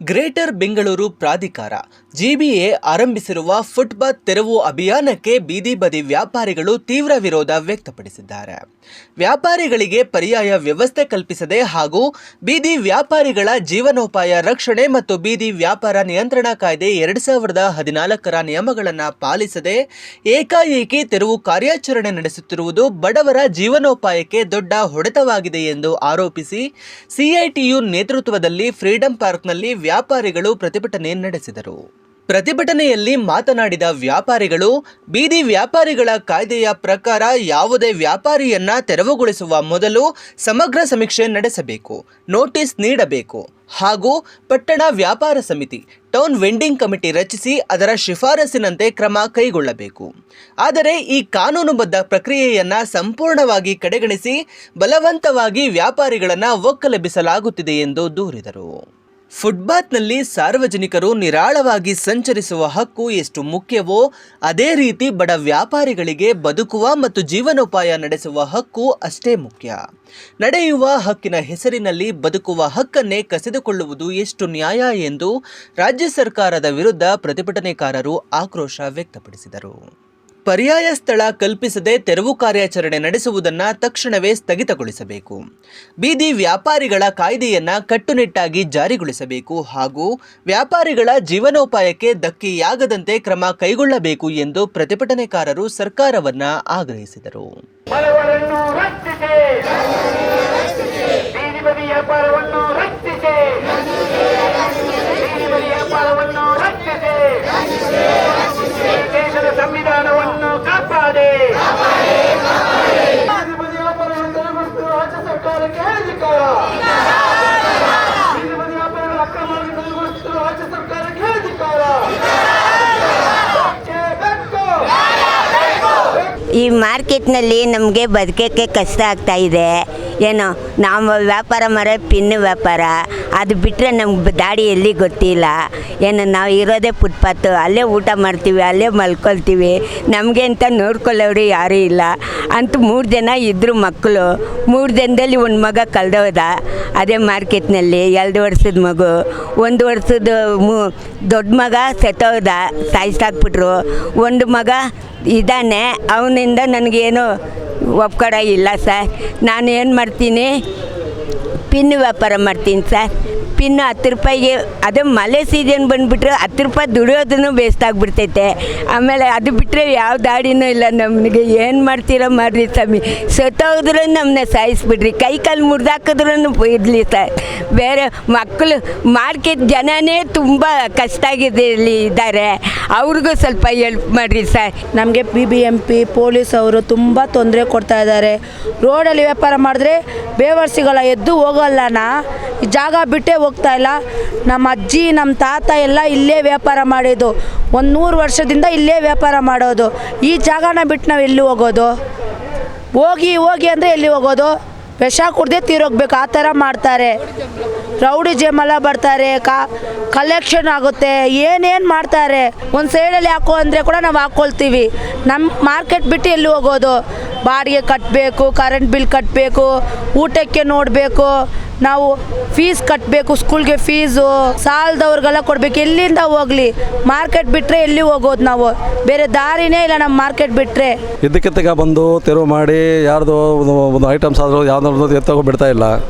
Greater Bengaluru ಪ್ರಾಧಿಕಾರ GBA ಆರಂಭಿಸಿರುವ footpath ತೆರವು ಅಭಿಯಾನಕ್ಕೆ ಬೀದಿ ಬದಿ ವ್ಯಾಪಾರಿಗಳು ತೀವ್ರ ವಿರೋಧ ವ್ಯಕ್ತಪಡಿಸಿದ್ದಾರೆ. ವ್ಯಾಪಾರಿಗಳಿಗೆ ಪರ್ಯಾಯ ವ್ಯವಸ್ಥೆ ಕಲ್ಪಿಸದೆ ಹಾಗೂ ಬೀದಿ ವ್ಯಾಪಾರಿಗಳ ಜೀವನೋಪಾಯ ರಕ್ಷಣೆ ಮತ್ತು ಬೀದಿ ವ್ಯಾಪಾರ ನಿಯಂತ್ರಣ ಕಾಯ್ದೆ 2014ರ ನಿಯಮಗಳನ್ನು ಪಾಲಿಸದೆ ಏಕಾಏಕಿ ತೆರವು ಕಾರ್ಯಾಚರಣೆ ನಡೆಸುತ್ತಿರುವುದು ಬಡವರ ಜೀವನೋಪಾಯಕ್ಕೆ ದೊಡ್ಡ ಹೊಡೆತವಾಗಿದೆ ಎಂದು ಆರೋಪಿಸಿ ಸಿಐಟಿಯು ನೇತೃತ್ವದಲ್ಲಿ ಫ್ರೀಡಂ ಪಾರ್ಕ್ನಲ್ಲಿ ವ್ಯಾಪಾರಿಗಳು ಪ್ರತಿಭಟನೆ ನಡೆಸಿದರು. ಪ್ರತಿಭಟನೆಯಲ್ಲಿ ಮಾತನಾಡಿದ ವ್ಯಾಪಾರಿಗಳು, ಬೀದಿ ವ್ಯಾಪಾರಿಗಳ ಕಾಯ್ದೆಯ ಪ್ರಕಾರ ಯಾವುದೇ ವ್ಯಾಪಾರಿಯನ್ನ ತೆರವುಗೊಳಿಸುವ ಮೊದಲು ಸಮಗ್ರ ಸಮೀಕ್ಷೆ ನಡೆಸಬೇಕು, ನೋಟಿಸ್ ನೀಡಬೇಕು ಹಾಗೂ ಪಟ್ಟಣ ವ್ಯಾಪಾರ ಸಮಿತಿ, ಟೌನ್ ವೆಂಡಿಂಗ್ ಕಮಿಟಿ ರಚಿಸಿ ಅದರ ಶಿಫಾರಸಿನಂತೆ ಕ್ರಮ ಕೈಗೊಳ್ಳಬೇಕು. ಆದರೆ ಈ ಕಾನೂನುಬದ್ಧ ಪ್ರಕ್ರಿಯೆಯನ್ನು ಸಂಪೂರ್ಣವಾಗಿ ಕಡೆಗಣಿಸಿ ಬಲವಂತವಾಗಿ ವ್ಯಾಪಾರಿಗಳನ್ನು ಒಕ್ಕಲೆಬ್ಬಿಸಲಾಗುತ್ತಿದೆ ಎಂದು ದೂರಿದರು. ಫುಟ್ಪಾತ್ನಲ್ಲಿ ಸಾರ್ವಜನಿಕರು ನಿರಾಳವಾಗಿ ಸಂಚರಿಸುವ ಹಕ್ಕು ಎಷ್ಟು ಮುಖ್ಯವೋ ಅದೇ ರೀತಿ ಬಡ ವ್ಯಾಪಾರಿಗಳಿಗೆ ಬದುಕುವ ಮತ್ತು ಜೀವನೋಪಾಯ ನಡೆಸುವ ಹಕ್ಕು ಅಷ್ಟೇ ಮುಖ್ಯ. ನಡೆಯುವ ಹಕ್ಕಿನ ಹೆಸರಿನಲ್ಲಿ ಬದುಕುವ ಹಕ್ಕನ್ನೇ ಕಸಿದುಕೊಳ್ಳುವುದು ಎಷ್ಟು ನ್ಯಾಯ ಎಂದು ರಾಜ್ಯ ಸರ್ಕಾರದ ವಿರುದ್ಧ ಪ್ರತಿಭಟನೆಕಾರರು ಆಕ್ರೋಶ ವ್ಯಕ್ತಪಡಿಸಿದರು. ಪರ್ಯಾಯ ಸ್ಥಳ ಕಲ್ಪಿಸದೆ ತೆರವು ಕಾರ್ಯಾಚರಣೆ ನಡೆಸುವುದನ್ನು ತಕ್ಷಣವೇ ಸ್ಥಗಿತಗೊಳಿಸಬೇಕು. ಬೀದಿ ವ್ಯಾಪಾರಿಗಳ ಕಾಯ್ದೆಯನ್ನು ಕಟ್ಟುನಿಟ್ಟಾಗಿ ಜಾರಿಗೊಳಿಸಬೇಕು ಹಾಗೂ ವ್ಯಾಪಾರಿಗಳ ಜೀವನೋಪಾಯಕ್ಕೆ ಧಕ್ಕೆಯಾಗದಂತೆ ಕ್ರಮ ಕೈಗೊಳ್ಳಬೇಕು ಎಂದು ಪ್ರತಿಭಟನೆಕಾರರು ಸರ್ಕಾರವನ್ನು ಆಗ್ರಹಿಸಿದರು. ಸಂವಿಧಾನವನ್ನು ಕಾಪಾಡಿ. ರಾಜ್ಯ ಸರ್ಕಾರಕ್ಕೆ ಅಧಿಕಾರ. ರಾಜ್ಯ ಸರ್ಕಾರಕ್ಕೆ ಅಧಿಕಾರ. ಈ ಮಾರ್ಕೆಟ್ನಲ್ಲಿ ನಮಗೆ ಬದುಕೋಕ್ಕೆ ಕಷ್ಟ ಆಗ್ತಾ ಇದೆ. ಏನೋ ನಾವು ವ್ಯಾಪಾರ ಮಾಡೋ ಪಿನ್ನು ವ್ಯಾಪಾರ, ಅದು ಬಿಟ್ಟರೆ ನಮ್ಗೆ ದಾಡಿ ಎಲ್ಲಿ ಗೊತ್ತಿಲ್ಲ. ಏನು ನಾವು ಇರೋದೇ ಫುಟ್ಪಾತು, ಅಲ್ಲೇ ಊಟ ಮಾಡ್ತೀವಿ, ಅಲ್ಲೇ ಮಲ್ಕೊಳ್ತೀವಿ. ನಮಗೆ ಅಂತ ನೋಡ್ಕೊಳ್ಳೋರು ಯಾರೂ ಇಲ್ಲ. ಅಂತೂ 3 ಜನ ಇದ್ದರು ಮಕ್ಕಳು. 3 ಜನದಲ್ಲಿ ಒಂದು ಮಗ ಕಳೆದೋದ ಅದೇ ಮಾರ್ಕೆಟ್ನಲ್ಲಿ. 2 ವರ್ಷದ ಮಗು, 1 ವರ್ಷದ ದೊಡ್ಡ ಮಗ ಸತ್ತೋದ, ಸಾಯಿಸಾಕ್ಬಿಟ್ರು. ಒಂದು ಮಗ ಇದ್ದಾನೆ, ಅವನಿಂದ ನನಗೇನು ಒಪ್ಕೊಡ ಇಲ್ಲ ಸರ್. ನಾನು ಏನು ಮಾಡ್ತೀನಿ, ಪಿನ್ ವ್ಯಾಪಾರ ಮಾಡ್ತೀನಿ ಸರ್. ಪಿನ್ನು 10 ರೂಪಾಯಿಗೆ, ಅದೇ ಮಳೆ ಸೀಸನ್ ಬಂದುಬಿಟ್ರೆ 10 ರೂಪಾಯಿ ದುಡಿಯೋದನ್ನು ಬೇಸ್ತಾಗ್ಬಿಡ್ತೈತೆ. ಆಮೇಲೆ ಅದು ಬಿಟ್ಟರೆ ಯಾವ ದಾಡಿನೂ ಇಲ್ಲ ನಮಗೆ. ಏನು ಮಾಡ್ತೀರೋ ಮಾಡಿರಿ ಸ್ವಾಮಿ, ಸತ್ತೋದ್ರೂ ನಮ್ಮನ್ನ ಸಾಯಿಸ್ಬಿಡ್ರಿ, ಕೈ ಕಾಲು ಮುರಿದಾಕಿದ್ರೂ ಇರಲಿ ಸರ್. ಬೇರೆ ಮಕ್ಕಳು ಮಾರ್ಕೆಟ್ ಜನನೇ ತುಂಬ ಕಷ್ಟ ಆಗಿದೆ ಇಲ್ಲಿ ಇದ್ದಾರೆ, ಅವ್ರಿಗೂ ಸ್ವಲ್ಪ ಹೆಲ್ಪ್ ಮಾಡಿರಿ ಸರ್. ನಮಗೆ BBMP ಪೊಲೀಸ್ ಅವರು ತುಂಬ ತೊಂದರೆ ಕೊಡ್ತಾ ಇದ್ದಾರೆ. ರೋಡಲ್ಲಿ ವ್ಯಾಪಾರ ಮಾಡಿದ್ರೆ ಬೇವರ್ಸಿಗಳ ಎದ್ದು ಹೋಗಲ್ಲನ, ಜಾಗ ಬಿಟ್ಟೇ ಹೋಗ್ತಾ ಇಲ್ಲ. ನಮ್ಮ ಅಜ್ಜಿ ನಮ್ಮ ತಾತ ಎಲ್ಲ ಇಲ್ಲೇ ವ್ಯಾಪಾರ ಮಾಡಿದ್ದು, 100 ವರ್ಷದಿಂದ ಇಲ್ಲೇ ವ್ಯಾಪಾರ ಮಾಡೋದು. ಈ ಜಾಗನ ಬಿಟ್ಟು ನಾವು ಎಲ್ಲಿ ಹೋಗೋದು? ಹೋಗಿ ಅಂದರೆ ಎಲ್ಲಿ ಹೋಗೋದು? ವಿಷ ಕುಡ್ದೇ ತೀರೋಗ್ಬೇಕು, ಆ ಥರ ಮಾಡ್ತಾರೆ. ರೌಡಿ ಜಮೆಲ್ಲ ಬರ್ತಾರೆ, ಕಲೆಕ್ಷನ್ ಆಗುತ್ತೆ, ಏನೇನು ಮಾಡ್ತಾರೆ. ಒಂದು ಸೈಡಲ್ಲಿ ಹಾಕೋ ಅಂದರೆ ಕೂಡ ನಾವು ಹಾಕ್ಕೊಳ್ತೀವಿ. ನಮ್ಮ ಮಾರ್ಕೆಟ್ ಬಿಟ್ಟು ಎಲ್ಲಿ ಹೋಗೋದು? ಬಾಡಿಗೆ ಕಟ್ಟಬೇಕು, ಕರೆಂಟ್ ಬಿಲ್ ಕಟ್ಟಬೇಕು, ಊಟಕ್ಕೆ ನೋಡಬೇಕು, ನಾವು ಫೀಸ್ ಕಟ್ಟಬೇಕು, ಸ್ಕೂಲ್ಗೆ ಫೀಸು, ಸಾಲದವ್ರಿಗೆಲ್ಲ ಕೊಡಬೇಕು. ಎಲ್ಲಿಂದ ಹೋಗಲಿ? ಮಾರ್ಕೆಟ್ ಬಿಟ್ಟರೆ ಎಲ್ಲಿ ಹೋಗೋದು ನಾವು? ಬೇರೆ ದಾರಿನೇ ಇಲ್ಲ ನಮ್ಮ ಮಾರ್ಕೆಟ್ ಬಿಟ್ಟರೆ. ಇದಕ್ಕಿಂತ ಬಂದು ತೆರವು ಮಾಡಿ ಯಾರ್ದು ಒಂದು ಐಟಮ್ಸ್ ಆದರೂ ಯಾವ್ದಾದ್ರು ಎತ್ತೋಗಿ ಬಿಡ್ತಾ ಇಲ್ಲ.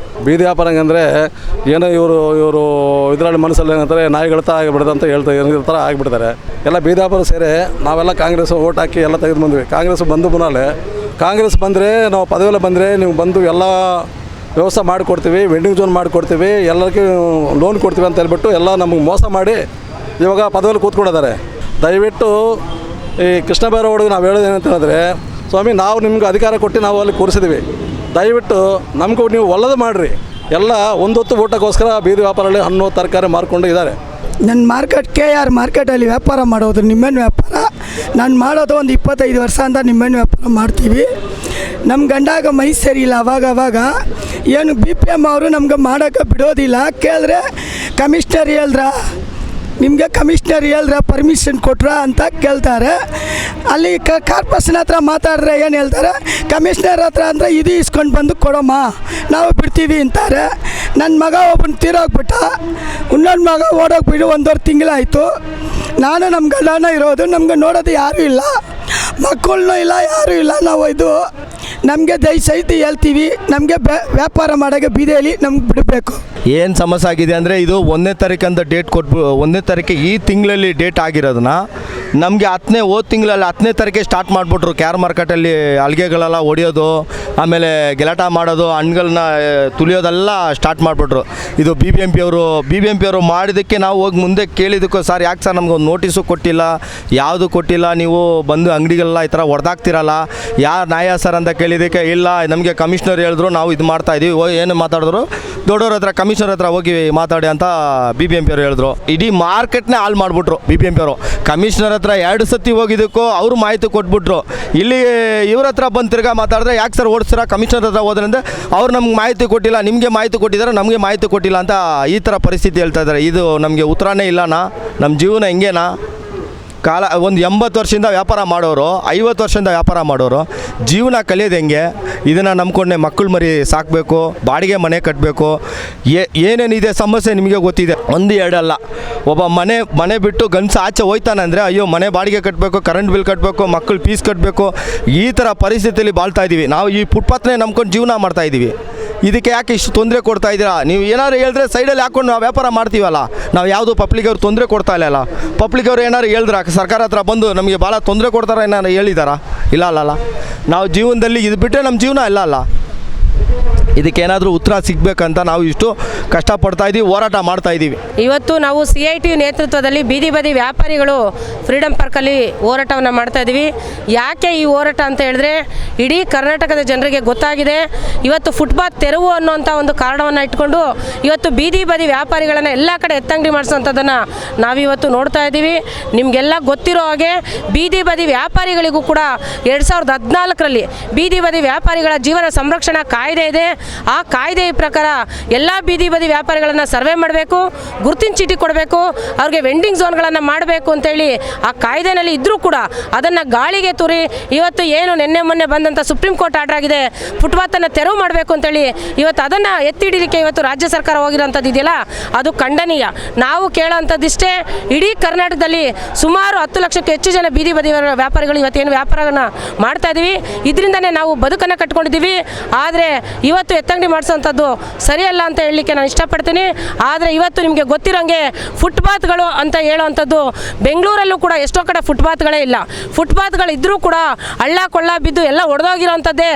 ಬೀದಿ ವ್ಯಾಪಾರ ಅಂದರೆ ಏನೋ ಇವರು ಇದರಲ್ಲಿ ಮನಸ್ಸಲ್ಲಿ ಏನಂತಾರೆ, ನಾಯಿಗಳ ಥರ ಆಗಿಬಿಡ್ದು ಅಂತ ಹೇಳ್ತಾರೆ, ಥರ ಆಗಿಬಿಡ್ತಾರೆ. ಎಲ್ಲ ಬೀದಿ ವ್ಯಾಪಾರ ಸೇರಿ ನಾವೆಲ್ಲ ಕಾಂಗ್ರೆಸ್ ಓಟ್ ಹಾಕಿ ಎಲ್ಲ ತೆಗೆದು ಬಂದ್ವಿ. ಕಾಂಗ್ರೆಸ್ ಬಂದು ಮುನ್ನಾಲೆ ಕಾಂಗ್ರೆಸ್ ಬಂದರೆ ನಾವು ಪದವಿಯಲ್ಲಿ ಬಂದರೆ ನೀವು ಬಂದು ಎಲ್ಲ ವ್ಯವಸ್ಥೆ ಮಾಡಿಕೊಡ್ತೀವಿ, ವೆಂಡಿಂಗ್ ಝೋನ್ ಮಾಡಿಕೊಡ್ತೀವಿ, ಎಲ್ಲರಿಗೂ ಲೋನ್ ಕೊಡ್ತೀವಿ ಅಂತ ಹೇಳ್ಬಿಟ್ಟು ಎಲ್ಲ ನಮಗೆ ಮೋಸ ಮಾಡಿ ಇವಾಗ ಪದವಿಯಲ್ಲಿ ಕೂತ್ಕೊಂಡಿದ್ದಾರೆ. ದಯವಿಟ್ಟು ಈ ಕೃಷ್ಣ ಬೈರೇಗೌಡರಿಗೆ ನಾವು ಹೇಳೋದು ಏನಂತ ಹೇಳಿದ್ರೆ, ಸ್ವಾಮಿ ನಾವು ನಿಮ್ಗೆ ಅಧಿಕಾರ ಕೊಟ್ಟು ನಾವು ಅಲ್ಲಿ ಕೂರಿಸಿದ್ದೀವಿ, ದಯವಿಟ್ಟು ನಮಗೂ ನೀವು ಒಳ್ಳೇದು ಮಾಡಿರಿ. ಎಲ್ಲ ಒಂದು ಹೊತ್ತು ಊಟಕ್ಕೋಸ್ಕರ ಬೀದಿ ವ್ಯಾಪಾರದಲ್ಲಿ ಹಣ್ಣು ತರಕಾರಿ ಮಾರ್ಕೊಂಡು ಇದ್ದಾರೆ. ನನ್ನ ಮಾರ್ಕೆಟ್ KR ಮಾರ್ಕೆಟಲ್ಲಿ ವ್ಯಾಪಾರ ಮಾಡೋದು ನಿಂಬೆಹಣ್ಣು ವ್ಯಾಪಾರ. ನಾನು ಮಾಡೋದು ಒಂದು 25 ವರ್ಷ ಅಂತ ನಿಂಬೆಹಣ್ಣು ವ್ಯಾಪಾರ ಮಾಡ್ತೀವಿ. ನಮ್ಮ ಗಂಡಾಗ ಮೈ ಸರಿ ಇಲ್ಲ, ಅವಾಗ ಏನು BPM ಅವರು ನಮ್ಗೆ ಮಾಡೋಕ್ಕೆ ಬಿಡೋದಿಲ್ಲ. ಕೇಳಿದ್ರೆ ಕಮಿಷನರ್ ಹೇಳಿದ್ರ ನಿಮಗೆ ಕಮಿಷ್ನರ್ ಹೇಳಿದ್ರೆ ಪರ್ಮಿಷನ್ ಕೊಟ್ರಾ ಅಂತ ಕೇಳ್ತಾರೆ. ಅಲ್ಲಿ ಕಾರ್ಪೊರೇಷನ್ ಹತ್ರ ಮಾತಾಡಿದ್ರೆ ಏನು ಹೇಳ್ತಾರೆ, ಕಮಿಷ್ನರ್ ಹತ್ರ ಅಂದರೆ ಇದು ಇಸ್ಕೊಂಡು ಬಂದು ಕೊಡಮ್ಮ ನಾವು ಬಿಡ್ತೀವಿ ಅಂತಾರೆ. ನನ್ನ ಮಗ ಒಬ್ಬನು ತೀರೋಗ್ಬಿಟ್ಟ, ಇನ್ನೊಂದು ಮಗ ಓಡೋಗ್ಬಿಟ್ಟು 1.5 ತಿಂಗಳಾಯಿತು. ನಾನು ನಮ್ಮ ಗಂಡನ ಇರೋದು, ನಮ್ಗೆ ನೋಡೋದು ಯಾರೂ ಇಲ್ಲ, ಮಕ್ಕಳನ್ನೂ ಇಲ್ಲ, ಯಾರೂ ಇಲ್ಲ. ನಾವು ಇದು ನಮಗೆ ದಯಸಹಿತ ಹೇಳ್ತೀವಿ, ನಮಗೆ ವ್ಯಾಪಾರ ಮಾಡೋಕ್ಕೆ ಬೀದಿಯಲ್ಲಿ ನಮ್ಗೆ ಬಿಡಬೇಕು. ಏನು ಸಮಸ್ಯೆ ಆಗಿದೆ ಅಂದರೆ, ಇದು 1ನೇ ತಾರೀಕು ಅಂತ ಡೇಟ್ ಕೊಟ್ಬಿಟ್ಟು 1ನೇ ತಾರೀಕು ಈ ತಿಂಗಳಲ್ಲಿ ಡೇಟ್ ಆಗಿರೋದನ್ನ ನಮಗೆ ಹೋದ ತಿಂಗಳಲ್ಲಿ 10ನೇ ತಾರೀಕೆ ಸ್ಟಾರ್ಟ್ ಮಾಡಿಬಿಟ್ರು. ಕ್ಯಾರ್ ಮಾರ್ಕೆಟಲ್ಲಿ ಅಲ್ಗೆಗಳೆಲ್ಲ ಹೊಡಿಯೋದು, ಆಮೇಲೆ ಗೆಲಾಟ ಮಾಡೋದು, ಹಣ್ಣುಗಳನ್ನ ತುಳಿಯೋದೆಲ್ಲ ಸ್ಟಾರ್ಟ್ ಮಾಡಿಬಿಟ್ರು. ಇದು ಬಿ ಬಿ ಎಂ ಪಿ ಅವರು ಮಾಡಿದ್ದಕ್ಕೆ ನಾವು ಹೋಗಿ ಮುಂದೆ ಕೇಳಿದ್ದಕ್ಕೂ, ಸರ್ ಯಾಕೆ ಸರ್ ನಮ್ಗೆ ಒಂದು ನೋಟಿಸು ಕೊಟ್ಟಿಲ್ಲ, ಯಾವುದು ಕೊಟ್ಟಿಲ್ಲ, ನೀವು ಬಂದು ಅಂಗಡಿಗೆಲ್ಲ ಈ ಥರ ಹೊಡೆದಾಕ್ತಿರಲ್ಲ, ಯಾರು ನ್ಯಾಯ ಸರ್ ಅಂತ ಕೇಳಿದ್ದಕ್ಕೆ, ಇಲ್ಲ ನಮಗೆ ಕಮಿಷ್ನರ್ ಹೇಳಿದ್ರು, ನಾವು ಇದು ಮಾಡ್ತಾಯಿದ್ದೀವಿ. ಏನು ಮಾತಾಡಿದ್ರು, ದೊಡ್ಡವ್ರ ಹತ್ರ ಕಮಿಷನರ್ ಹತ್ರ ಹೋಗಿ ಮಾತಾಡಿ ಅಂತ ಬಿ ಬಿ ಎಂ ಪಿ ಅವರು ಹೇಳಿದ್ರು. ಇಡೀ ಮಾರ್ಕೆಟ್ನೇ ಹಾಳು ಮಾಡಿಬಿಟ್ರು ಬಿ ಬಿ ಎಂ ಪಿ ಅವರು. ಕಮಿಷನರ್ ಹತ್ರ 2 ಸತಿ ಹೋಗಿದ್ದಕ್ಕೂ ಅವರು ಮಾಹಿತಿ ಕೊಟ್ಬಿಟ್ರು. ಇಲ್ಲಿ ಇವ್ರ ಹತ್ರ ಬಂದು ತಿರ್ಗಾ ಮಾತಾಡಿದ್ರೆ, ಯಾಕೆ ಸರ್ ಓಡಿಸ್ತೀರಾ, ಕಮಿಷನರ್ ಹತ್ರ ಹೋದ್ರಿಂದ ಅವ್ರು ನಮ್ಗೆ ಮಾಹಿತಿ ಕೊಟ್ಟಿಲ್ಲ, ನಿಮಗೆ ಮಾಹಿತಿ ಕೊಟ್ಟಿದ್ದಾರೆ, ನಮಗೆ ಮಾಹಿತಿ ಕೊಟ್ಟಿಲ್ಲ ಅಂತ ಈ ಥರ ಪರಿಸ್ಥಿತಿ ಹೇಳ್ತಾ ಇದ್ದಾರೆ. ಇದು ನಮಗೆ ಉತ್ತರನೇ ಇಲ್ಲನಾ? ನಮ್ಮ ಜೀವನ ಹೆಂಗೇನಾ? ಒಂದು 80 ವರ್ಷದಿಂದ ವ್ಯಾಪಾರ ಮಾಡೋರು, 50 ವರ್ಷದಿಂದ ವ್ಯಾಪಾರ ಮಾಡೋರು ಜೀವನ ಕಲಿಯೋದು ಹೆಂಗೆ? ಇದನ್ನು ನಂಬ್ಕೊಂಡೆ ಮಕ್ಕಳು ಮರಿ ಸಾಕಬೇಕು, ಬಾಡಿಗೆ ಮನೆ ಕಟ್ಟಬೇಕು, ಏನೇನಿದೆ ಸಮಸ್ಯೆ ನಿಮಗೆ ಗೊತ್ತಿದೆ. 1-2 ಅಲ್ಲ. ಒಬ್ಬ ಮನೆ ಬಿಟ್ಟು ಗಂಡಸ ಆಚೆ ಹೋಯ್ತಾನೆ ಅಂದರೆ, ಅಯ್ಯೋ ಮನೆ ಬಾಡಿಗೆ ಕಟ್ಟಬೇಕು, ಕರೆಂಟ್ ಬಿಲ್ ಕಟ್ಟಬೇಕು, ಮಕ್ಕಳು ಫೀಸ್ ಕಟ್ಟಬೇಕು, ಈ ಥರ ಪರಿಸ್ಥಿತಿಯಲ್ಲಿ ಬಾಳ್ತಾ ಇದ್ದೀವಿ. ನಾವು ಈ ಫುಟ್ಪಾತ್ನೇ ನಂಬ್ಕೊಂಡು ಜೀವನ ಮಾಡ್ತಾಯಿದ್ದೀವಿ. ಇದಕ್ಕೆ ಯಾಕೆ ಇಷ್ಟು ತೊಂದರೆ ಕೊಡ್ತಾ ಇದ್ದೀರಾ? ನೀವು ಏನಾದ್ರು ಹೇಳಿದ್ರೆ ಸೈಡಲ್ಲಿ ಹಾಕ್ಕೊಂಡು ನಾವು ವ್ಯಾಪಾರ ಮಾಡ್ತೀವಲ್ಲ, ನಾವು ಯಾವುದು ಪಬ್ಲಿಕ್ ಅವ್ರು ತೊಂದರೆ ಕೊಡ್ತಾ ಇಲ್ಲಲ್ಲ. ಪಬ್ಲಿಕ್ ಅವ್ರು ಏನಾದ್ರು ಹೇಳಿದ್ರ ಸರ್ಕಾರ ಹತ್ರ ಬಂದು ನಮಗೆ ಭಾಳ ತೊಂದರೆ ಕೊಡ್ತಾರೆ ಏನಾರು ಹೇಳಿದಾರಾ? ಇಲ್ಲ ಅಲ್ಲಲ್ಲ. ನಾವು ಜೀವನದಲ್ಲಿ ಇದು ಬಿಟ್ಟರೆ ನಮ್ಮ ಜೀವನ ಇಲ್ಲ ಅಲ್ಲ. ಇದಕ್ಕೇನಾದರೂ ಉತ್ತರ ಸಿಗಬೇಕಂತ ನಾವು ಇಷ್ಟು ಕಷ್ಟಪಡ್ತಾ ಇದ್ದೀವಿ, ಹೋರಾಟ ಮಾಡ್ತಾ ಇದ್ದೀವಿ. ಇವತ್ತು ನಾವು CITU ನೇತೃತ್ವದಲ್ಲಿ ಬೀದಿ ಬದಿ ವ್ಯಾಪಾರಿಗಳು ಫ್ರೀಡಮ್ ಪಾರ್ಕಲ್ಲಿ ಹೋರಾಟವನ್ನು ಮಾಡ್ತಾ ಇದ್ದೀವಿ. ಯಾಕೆ ಈ ಹೋರಾಟ ಅಂತ ಹೇಳಿದ್ರೆ, ಇಡೀ ಕರ್ನಾಟಕದ ಜನರಿಗೆ ಗೊತ್ತಾಗಿದೆ, ಇವತ್ತು ಫುಟ್ಪಾತ್ ತೆರವು ಅನ್ನೋಂಥ ಒಂದು ಕಾರಣವನ್ನು ಇಟ್ಕೊಂಡು ಇವತ್ತು ಬೀದಿ ಬದಿ ವ್ಯಾಪಾರಿಗಳನ್ನು ಎಲ್ಲ ಕಡೆ ಎತ್ತಂಗಡಿ ಮಾಡಿಸೋಂಥದ್ದನ್ನು ನಾವಿವತ್ತು ನೋಡ್ತಾ ಇದ್ದೀವಿ. ನಿಮಗೆಲ್ಲ ಗೊತ್ತಿರೋ ಹಾಗೆ ಬೀದಿ ಬದಿ ವ್ಯಾಪಾರಿಗಳಿಗೂ ಕೂಡ 2014ರಲ್ಲಿ ಬೀದಿ ಬದಿ ವ್ಯಾಪಾರಿಗಳ ಜೀವನ ಸಂರಕ್ಷಣಾ ಕಾಯ್ದೆ ಇದೆ. ಆ ಕಾಯ್ದೆ ಪ್ರಕಾರ ಎಲ್ಲ ಬೀದಿ ಬದಿ ವ್ಯಾಪಾರಿಗಳನ್ನು ಸರ್ವೆ ಮಾಡಬೇಕು, ಗುರುತಿನ ಚೀಟಿ ಕೊಡಬೇಕು, ಅವ್ರಿಗೆ ವೆಂಡಿಂಗ್ ಝೋನ್ಗಳನ್ನು ಮಾಡಬೇಕು ಅಂತೇಳಿ ಆ ಕಾಯ್ದೆನಲ್ಲಿ ಇದ್ದರೂ ಕೂಡ ಅದನ್ನು ಗಾಳಿಗೆ ತೂರಿ ಇವತ್ತು ಏನು ನಿನ್ನೆ ಮೊನ್ನೆ ಬಂದಂಥ ಸುಪ್ರೀಂ ಕೋರ್ಟ್ ಆರ್ಡರ್ ಆಗಿದೆ, ಫುಟ್ಪಾತನ್ನು ತೆರವು ಮಾಡಬೇಕು ಅಂತೇಳಿ ಇವತ್ತು ಅದನ್ನು ಎತ್ತಿಡಿಲಿಕ್ಕೆ ಇವತ್ತು ರಾಜ್ಯ ಸರ್ಕಾರ ಹೋಗಿರೋಂಥದ್ದು ಇದೆಯಲ್ಲ, ಅದು ಖಂಡನೀಯ. ನಾವು ಕೇಳೋಂಥದ್ದಿಷ್ಟೇ, ಇಡೀ ಕರ್ನಾಟಕದಲ್ಲಿ ಸುಮಾರು 10 ಲಕ್ಷಕ್ಕೂ ಹೆಚ್ಚು ಜನ ಬೀದಿ ಬದಿ ವ್ಯಾಪಾರಿಗಳು ಇವತ್ತೇನು ವ್ಯಾಪಾರವನ್ನು ಮಾಡ್ತಾ ಇದ್ದೀವಿ, ಇದರಿಂದನೇ ನಾವು ಬದುಕನ್ನು ಕಟ್ಕೊಂಡಿದ್ದೀವಿ. ಆದರೆ ಇವತ್ತು ಎತ್ತಂಗಡಿ ಮಾಡಿಸೋಂಥದ್ದು ಸರಿಯಲ್ಲ ಅಂತ ಹೇಳಲಿಕ್ಕೆ ನಾನು ಇಷ್ಟಪಡ್ತೀನಿ. ಆದರೆ ಇವತ್ತು ನಿಮಗೆ ಗೊತ್ತಿರೋಂಗೆ ಫುಟ್ಪಾತ್ಗಳು ಅಂತ ಹೇಳೋವಂಥದ್ದು ಬೆಂಗಳೂರಲ್ಲೂ ಕೂಡ ಎಷ್ಟೋ ಕಡೆ ಫುಟ್ಪಾತ್ಗಳೇ ಇಲ್ಲ. ಫುಟ್ಪಾತ್ಗಳಿದ್ದರೂ ಕೂಡ ಹಳ್ಳ ಕೊಳ್ಳ ಬಿದ್ದು ಎಲ್ಲ ಒಡೆದೋಗಿರೋಂಥದ್ದೇ,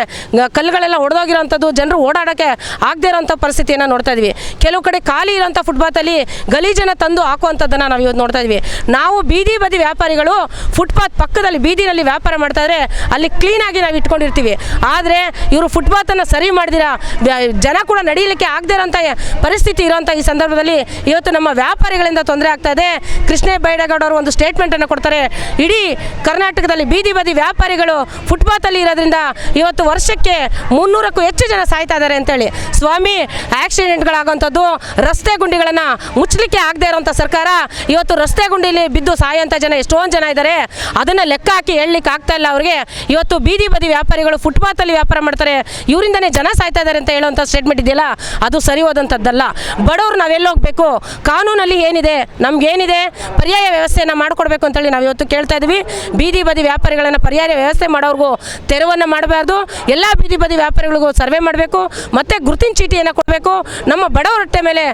ಕಲ್ಲುಗಳೆಲ್ಲ ಒಡೆದೋಗಿರೋಂಥದ್ದು, ಜನರು ಓಡಾಡೋಕ್ಕೆ ಆಗದೇ ಇರೋಂಥ ಪರಿಸ್ಥಿತಿಯನ್ನು ನೋಡ್ತಾ ಇದ್ವಿ. ಕೆಲವು ಕಡೆ ಖಾಲಿ ಇರೋಂಥ ಫುಟ್ಪಾತಲ್ಲಿ ಗಲೀಜನ್ನು ತಂದು ಹಾಕುವಂಥದ್ದನ್ನು ನಾವು ಇವತ್ತು ನೋಡ್ತಾ ಇದ್ವಿ. ನಾವು ಬೀದಿ ಬದಿ ವ್ಯಾಪಾರಿಗಳು ಫುಟ್ಪಾತ್ ಪಕ್ಕದಲ್ಲಿ ಬೀದಿನಲ್ಲಿ ವ್ಯಾಪಾರ ಮಾಡ್ತಾಯಿದ್ರೆ ಅಲ್ಲಿ ಕ್ಲೀನಾಗಿ ನಾವು ಇಟ್ಕೊಂಡಿರ್ತೀವಿ. ಆದರೆ ಇವರು ಫುಟ್ಪಾತನ್ನು ಸರಿ ಮಾಡಿದಿರ ಜನ ಕೂಡ ನಡೀಲಿಕ್ಕೆ ಆಗದೇ ಇರೋಂಥ ಪರಿಸ್ಥಿತಿ ಇರೋಂಥ ಈ ಸಂದರ್ಭದಲ್ಲಿ ಇವತ್ತು ನಮ್ಮ ವ್ಯಾಪಾರಿಗಳಿಂದ ತೊಂದರೆ ಆಗ್ತಾ ಇದೆ. ಕೃಷ್ಣೇ ಬೈರೇಗೌಡ ಅವರು ಒಂದು ಸ್ಟೇಟ್ಮೆಂಟನ್ನು ಕೊಡ್ತಾರೆ, ಇಡೀ ಕರ್ನಾಟಕದಲ್ಲಿ ಬೀದಿ ಬದಿ ವ್ಯಾಪಾರಿಗಳು ಫುಟ್ಪಾತಲ್ಲಿ ಇರೋದ್ರಿಂದ ಇವತ್ತು ವರ್ಷಕ್ಕೆ 300ಕ್ಕೂ ಹೆಚ್ಚು ಜನ ಸಾಯ್ತಾ ಇದ್ದಾರೆ ಅಂತೇಳಿ. ಸ್ವಾಮಿ, ಆಕ್ಸಿಡೆಂಟ್ಗಳಾಗೋಂಥದ್ದು, ರಸ್ತೆ ಗುಂಡಿಗಳನ್ನು ಮುಚ್ಚಲಿಕ್ಕೆ ಆಗದೆ ಇರೋಂಥ ಸರ್ಕಾರ ಇವತ್ತು ರಸ್ತೆ ಗುಂಡಿಲಿ ಬಿದ್ದು ಸಾಯೋಂಥ ಜನ ಎಷ್ಟೊಂದು ಜನ ಇದ್ದಾರೆ, ಅದನ್ನು ಲೆಕ್ಕ ಹಾಕಿ ಹೇಳಲಿಕ್ಕೆ ಆಗ್ತಾ ಇಲ್ಲ ಅವ್ರಿಗೆ. ಇವತ್ತು ಬೀದಿ ಬದಿ ವ್ಯಾಪಾರಿಗಳು ಫುಟ್ಪಾತಲ್ಲಿ ವ್ಯಾಪಾರ ಮಾಡ್ತಾರೆ, ಇವರಿಂದನೇ ಜನ ಸಾಯ್ತಾ ಇದ್ದಾರೆ ಅಂತ ಹೇಳುವಂಥ ಸ್ಟೇಟ್ಮೆಂಟ್ ಇದೆಯಲ್ಲ, ಅದು ಸರಿ ಹೋದಂಥದ್ದಲ್ಲ. ಬಡವರು ನಾವೆಲ್ಲ ಹೋಗಬೇಕು, ಕಾನೂನಲ್ಲಿ ಏನಿದೆ, ನಮಗೇನಿದೆ ಪರ್ಯಾಯ ವ್ಯವಸ್ಥೆಯನ್ನು ಮಾಡಿಕೊಡ್ಬೇಕು ಅಂತೇಳಿ ನಾವು ಇವತ್ತು ಕೇಳ್ತಾ ಇದ್ದೀವಿ. ಬೀದಿ ಬದಿ ವ್ಯಾಪಾರಿಗಳನ್ನು ಪರ್ಯಾಯ ವ್ಯವಸ್ಥೆ ಮಾಡೋರ್ಗೂ ತೆರವನ್ನು ಮಾಡಬಾರ್ದು, ಎಲ್ಲ ಬೀದಿ ಬದಿ ವ್ಯಾಪಾರಿಗಳಿಗೂ ಸರ್ವೆ ಮಾಡಬೇಕು, ಮತ್ತು ಗುರುತಿನ ಚೀಟಿಯನ್ನು ಕೊಡಬೇಕು, ನಮ್ಮ ಬಡವರ ಹೊಟ್ಟೆ ಮೇಲೆ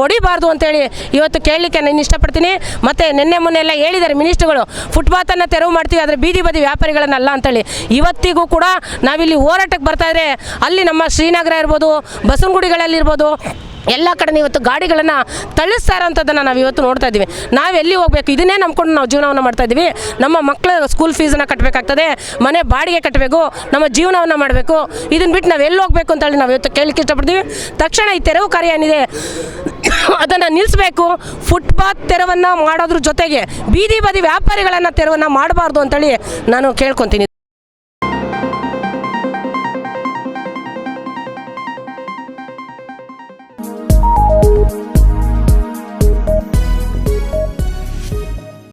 ಹೊಡಿಬಾರ್ದು ಅಂತೇಳಿ ಇವತ್ತು ಕೇಳಲಿಕ್ಕೆ ನಾನು ಇಷ್ಟಪಡ್ತೀನಿ. ಮತ್ತು ನಿನ್ನೆ ಮೊನ್ನೆ ಎಲ್ಲ ಹೇಳಿದ್ದಾರೆ ಮಿನಿಸ್ಟ್ರುಗಳು, ಫುಟ್ಪಾತನ್ನು ತೆರವು ಮಾಡ್ತೀವಿ, ಆದರೆ ಬೀದಿ ಬದಿ ವ್ಯಾಪಾರಿಗಳನ್ನಲ್ಲ ಅಂತೇಳಿ. ಇವತ್ತಿಗೂ ಕೂಡ ನಾವಿಲ್ಲಿ ಹೋರಾಟಕ್ಕೆ ಬರ್ತಾ ಇದ್ರೆ ಅಲ್ಲಿ ನಮ್ಮ ಶ್ರೀನಗರ ಇರ್ಬೋದು, ಬಸವನಗುಡಿಗಳಲ್ಲಿರ್ಬೋದು, ಎಲ್ಲ ಕಡೆ ಇವತ್ತು ಗಾಡಿಗಳನ್ನು ತಳಿಸ್ತಾ ಇರೋಂಥದ್ದನ್ನು ನಾವು ಇವತ್ತು ನೋಡ್ತಾ ಇದ್ದೀವಿ. ನಾವೆಲ್ಲಿ ಹೋಗಬೇಕು? ಇದನ್ನೇ ನಂಬ್ಕೊಂಡು ನಾವು ಜೀವನವನ್ನು ಮಾಡ್ತಾ ಇದ್ದೀವಿ. ನಮ್ಮ ಮಕ್ಕಳ ಸ್ಕೂಲ್ ಫೀಸನ್ನು ಕಟ್ಟಬೇಕಾಗ್ತದೆ, ಮನೆ ಬಾಡಿಗೆ ಕಟ್ಟಬೇಕು, ನಮ್ಮ ಜೀವನವನ್ನು ಮಾಡಬೇಕು. ಇದನ್ನು ಬಿಟ್ಟು ನಾವು ಎಲ್ಲಿ ಹೋಗಬೇಕು ಅಂತೇಳಿ ನಾವು ಇವತ್ತು ಕೇಳಲಿಕ್ಕೆ ಇಷ್ಟಪಡ್ತೀವಿ. ತಕ್ಷಣ ಈ ತೆರವು ಕಾರ್ಯ ಏನಿದೆ ಅದನ್ನು ನಿಲ್ಲಿಸಬೇಕು. ಫುಟ್ಪಾತ್ ತೆರವನ್ನು ಮಾಡೋದ್ರ ಜೊತೆಗೆ ಬೀದಿ ಬದಿ ವ್ಯಾಪಾರಿಗಳನ್ನು ತೆರವನ್ನು ಮಾಡಬಾರ್ದು ಅಂತೇಳಿ ನಾನು ಕೇಳ್ಕೊತೀನಿ.